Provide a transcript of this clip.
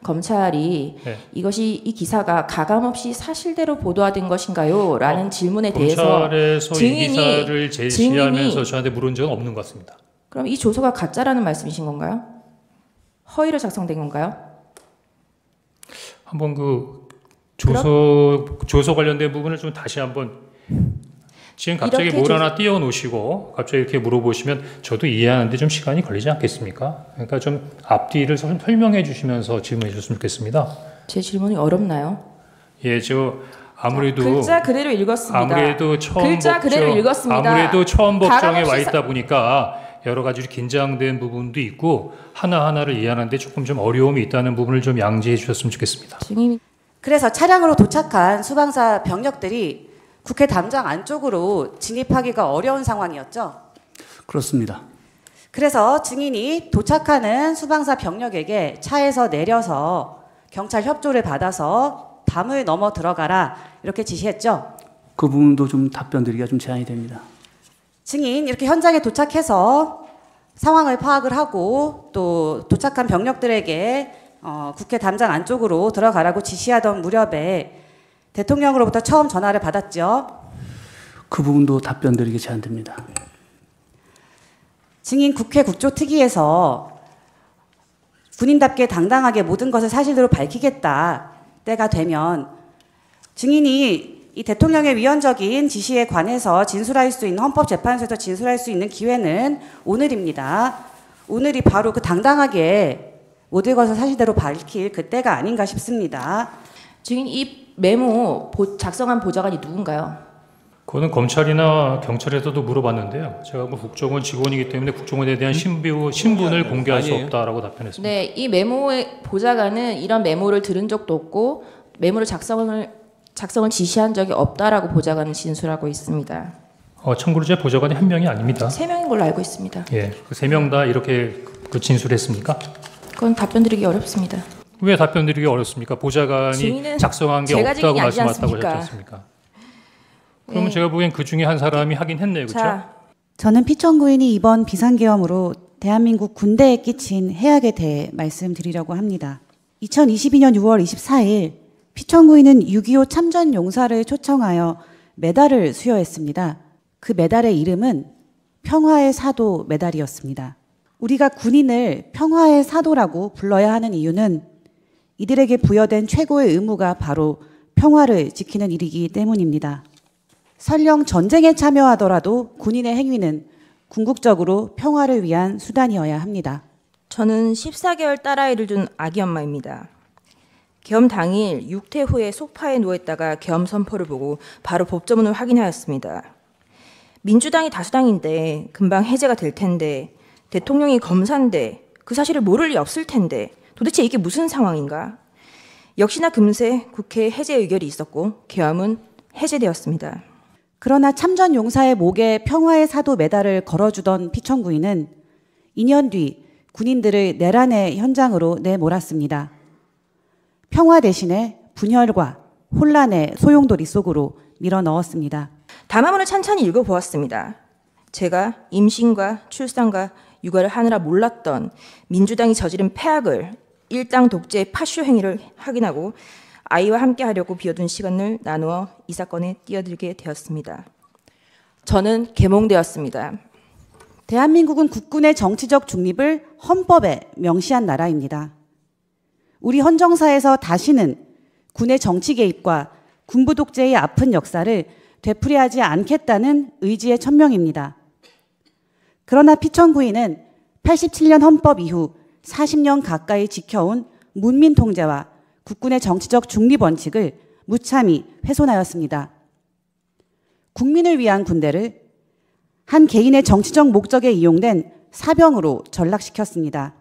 검찰이 네. 이 기사가 가감없이 사실대로 보도된 것인가요? 라는 질문에 대해서 검찰에서 이 기사를 제시하면서 저한테 물은 적은 없는 것 같습니다. 그럼 이 조서가 가짜라는 말씀이신 건가요? 허위로 작성된 건가요? 한번 조서 관련된 부분을 좀 다시 한번 지금 갑자기 뭘 하나 띄워놓으시고 갑자기 이렇게 물어보시면 저도 이해하는데 좀 시간이 걸리지 않겠습니까? 그러니까 좀 앞뒤를 설명해 주시면서 질문해 주셨으면 좋겠습니다. 제 질문이 어렵나요? 예, 아무래도 글자 그대로 읽었습니다. 아무래도 처음 법정에 와 있다 보니까 여러 가지 긴장된 부분도 있고 하나하나를 이해하는데 조금 좀 어려움이 있다는 부분을 좀 양지해 주셨으면 좋겠습니다. 그래서 차량으로 도착한 수방사 병력들이 국회 담장 안쪽으로 진입하기가 어려운 상황이었죠? 그렇습니다. 그래서 증인이 도착하는 수방사 병력에게 차에서 내려서 경찰 협조를 받아서 담을 넘어 들어가라 이렇게 지시했죠? 그 부분도 좀 답변 드리기가 좀 제한이 됩니다. 증인 이렇게 현장에 도착해서 상황을 파악을 하고 또 도착한 병력들에게 국회 담장 안쪽으로 들어가라고 지시하던 무렵에 대통령으로부터 처음 전화를 받았죠. 그 부분도 답변 드리기 제한됩니다. 증인 국회 국조특위에서 군인답게 당당하게 모든 것을 사실대로 밝히겠다 때가 되면 증인이 이 대통령의 위헌적인 지시에 관해서 진술할 수 있는 헌법재판소에서 진술할 수 있는 기회는 오늘입니다. 오늘이 바로 그 당당하게 모든 것을 사실대로 밝힐 그때가 아닌가 싶습니다. 증인 이 메모 작성한 보좌관이 누군가요? 그거는 검찰이나 경찰에서도 물어봤는데요. 제가 국정원 직원이기 때문에 국정원에 대한 신분을 공개할 수 없다라고 답변했습니다. 네, 이 메모의 보좌관은 이런 메모를 들은 적도 없고 메모를 작성을 지시한 적이 없다라고 보좌관은 진술하고 있습니다. 참고로 제 보좌관이 한 명이 아닙니다. 3명인 걸로 알고 있습니다. 예, 그 3명 다 이렇게 진술했습니까? 그건 답변 드리기 어렵습니다. 왜 답변 드리기 어렵습니까? 보좌관이 작성한 게 없다고 말씀하셨다고 하셨지 않습니까? 그러면 네. 제가 보기엔 그 중에 한 사람이 하긴 했네요. 그렇죠? 저는 피청구인이 이번 비상계엄으로 대한민국 군대에 끼친 해악에 대해 말씀드리려고 합니다. 2022년 6월 24일 피청구인은 6.25 참전용사를 초청하여 메달을 수여했습니다. 그 메달의 이름은 평화의 사도 메달이었습니다. 우리가 군인을 평화의 사도라고 불러야 하는 이유는 이들에게 부여된 최고의 의무가 바로 평화를 지키는 일이기 때문입니다. 설령 전쟁에 참여하더라도 군인의 행위는 궁극적으로 평화를 위한 수단이어야 합니다. 저는 14개월 딸아이를 둔 아기 엄마입니다. 계엄 당일 6태 후에 소파에 누워있다가 계엄 선포를 보고 바로 법조문을 확인하였습니다. 민주당이 다수당인데 금방 해제가 될 텐데 대통령이 검사인데 그 사실을 모를 리 없을 텐데 도대체 이게 무슨 상황인가? 역시나 금세 국회에 해제 의결이 있었고 계엄은 해제되었습니다. 그러나 참전 용사의 목에 평화의 사도 메달을 걸어주던 피청구인은 2년 뒤 군인들을 내란의 현장으로 내몰았습니다. 평화 대신에 분열과 혼란의 소용돌이 속으로 밀어넣었습니다. 담화문을 찬찬히 읽어보았습니다. 제가 임신과 출산과 육아를 하느라 몰랐던 민주당이 저지른 폐악을 일당 독재의 파쇼 행위를 확인하고 아이와 함께 하려고 비워둔 시간을 나누어 이 사건에 뛰어들게 되었습니다. 저는 계몽되었습니다. 대한민국은 국군의 정치적 중립을 헌법에 명시한 나라입니다. 우리 헌정사에서 다시는 군의 정치 개입과 군부 독재의 아픈 역사를 되풀이하지 않겠다는 의지의 천명입니다. 그러나 피청구인은 87년 헌법 이후 40년 가까이 지켜온 문민 통제와 국군의 정치적 중립 원칙을 무참히 훼손하였습니다. 국민을 위한 군대를 한 개인의 정치적 목적에 이용된 사병으로 전락시켰습니다.